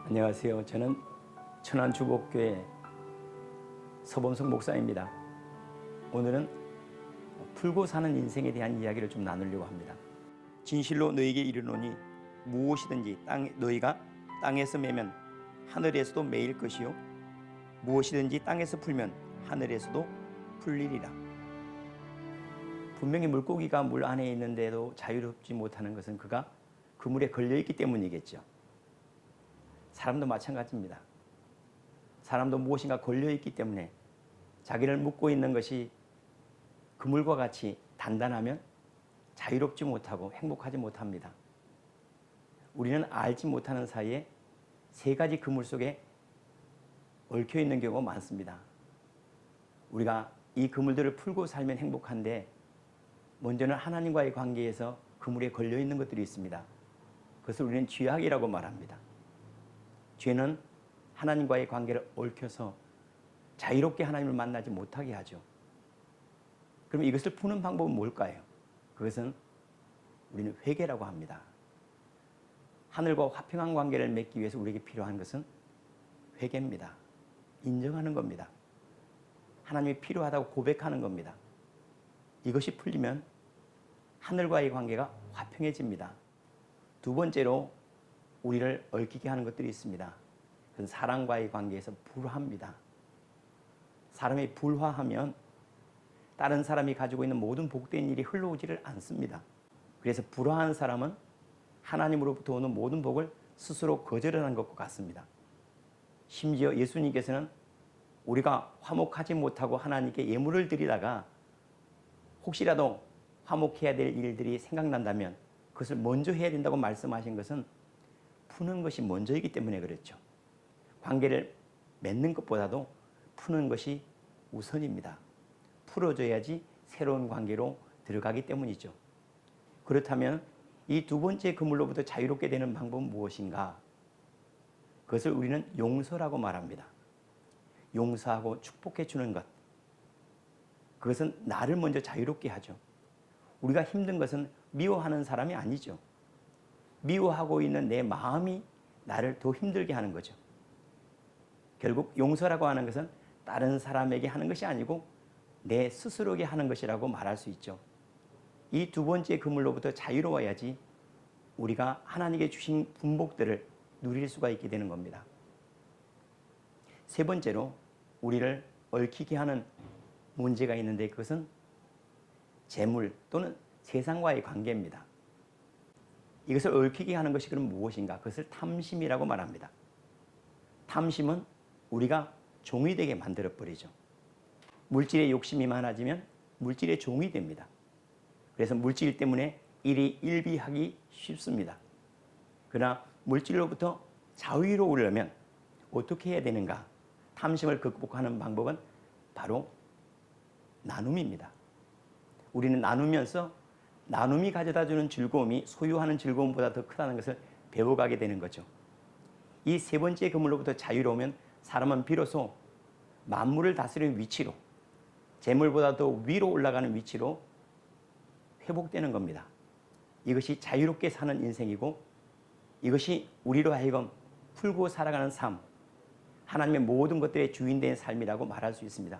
안녕하세요. 저는 천안주복교회 서범석 목사입니다. 오늘은 풀고 사는 인생에 대한 이야기를 좀 나누려고 합니다. 진실로 너에게 이르노니 무엇이든지 너희가 땅에서 매면 하늘에서도 매일 것이요 무엇이든지 땅에서 풀면 하늘에서도 풀리리라. 분명히 물고기가 물 안에 있는데도 자유롭지 못하는 것은 그가 그 물에 걸려있기 때문이겠죠. 사람도 마찬가지입니다. 사람도 무엇인가 걸려있기 때문에 자기를 묶고 있는 것이 그물과 같이 단단하면 자유롭지 못하고 행복하지 못합니다. 우리는 알지 못하는 사이에 세 가지 그물 속에 얽혀 있는 경우가 많습니다. 우리가 이 그물들을 풀고 살면 행복한데 먼저는 하나님과의 관계에서 그물에 걸려 있는 것들이 있습니다. 그것을 우리는 죄악이라고 말합니다. 죄는 하나님과의 관계를 얽혀서 자유롭게 하나님을 만나지 못하게 하죠. 그럼 이것을 푸는 방법은 뭘까요? 그것은 우리는 회개라고 합니다. 하늘과 화평한 관계를 맺기 위해서 우리에게 필요한 것은 회개입니다. 인정하는 겁니다. 하나님이 필요하다고 고백하는 겁니다. 이것이 풀리면 하늘과의 관계가 화평해집니다. 두 번째로 우리를 얽히게 하는 것들이 있습니다. 그건 사람과의 관계에서 불화합니다. 사람이 불화하면 다른 사람이 가지고 있는 모든 복된 일이 흘러오지를 않습니다. 그래서 불화한 사람은 하나님으로부터 오는 모든 복을 스스로 거절하는 것과 같습니다. 심지어 예수님께서는 우리가 화목하지 못하고 하나님께 예물을 드리다가 혹시라도 화목해야 될 일들이 생각난다면 그것을 먼저 해야 된다고 말씀하신 것은 푸는 것이 먼저이기 때문에 그렇죠. 관계를 맺는 것보다도 푸는 것이 우선입니다. 풀어줘야지 새로운 관계로 들어가기 때문이죠. 그렇다면 이 두 번째 그물로부터 자유롭게 되는 방법은 무엇인가? 그것을 우리는 용서라고 말합니다. 용서하고 축복해 주는 것. 그것은 나를 먼저 자유롭게 하죠. 우리가 힘든 것은 미워하는 사람이 아니죠. 미워하고 있는 내 마음이 나를 더 힘들게 하는 거죠. 결국 용서라고 하는 것은 다른 사람에게 하는 것이 아니고 내 스스로에게 하는 것이라고 말할 수 있죠. 이 두 번째 그물로부터 자유로워야지 우리가 하나님께 주신 분복들을 누릴 수가 있게 되는 겁니다. 세 번째로 우리를 얽히게 하는 문제가 있는데 그것은 재물 또는 세상과의 관계입니다. 이것을 얽히게 하는 것이 그럼 무엇인가? 그것을 탐심이라고 말합니다. 탐심은 우리가 종이 되게 만들어버리죠. 물질의 욕심이 많아지면 물질의 종이 됩니다. 그래서 물질 때문에 일이 일비하기 쉽습니다. 그러나 물질로부터 자유로우려면 어떻게 해야 되는가? 탐심을 극복하는 방법은 바로 나눔입니다. 우리는 나누면서 나눔이 가져다주는 즐거움이 소유하는 즐거움보다 더 크다는 것을 배워가게 되는 거죠. 이 세 번째 그물로부터 자유로우면 사람은 비로소 만물을 다스리는 위치로 재물보다 더 위로 올라가는 위치로 회복되는 겁니다. 이것이 자유롭게 사는 인생이고 이것이 우리로 하여금 풀고 살아가는 삶, 하나님의 모든 것들의 주인 된 삶이라고 말할 수 있습니다.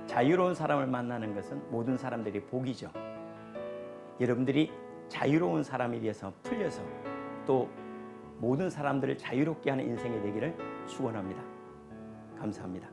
자유로운 사람을 만나는 것은 모든 사람들이 복이죠. 여러분들이 자유로운 사람이 되어서 풀려서 또 모든 사람들을 자유롭게 하는 인생이 되기를 축원합니다. 감사합니다.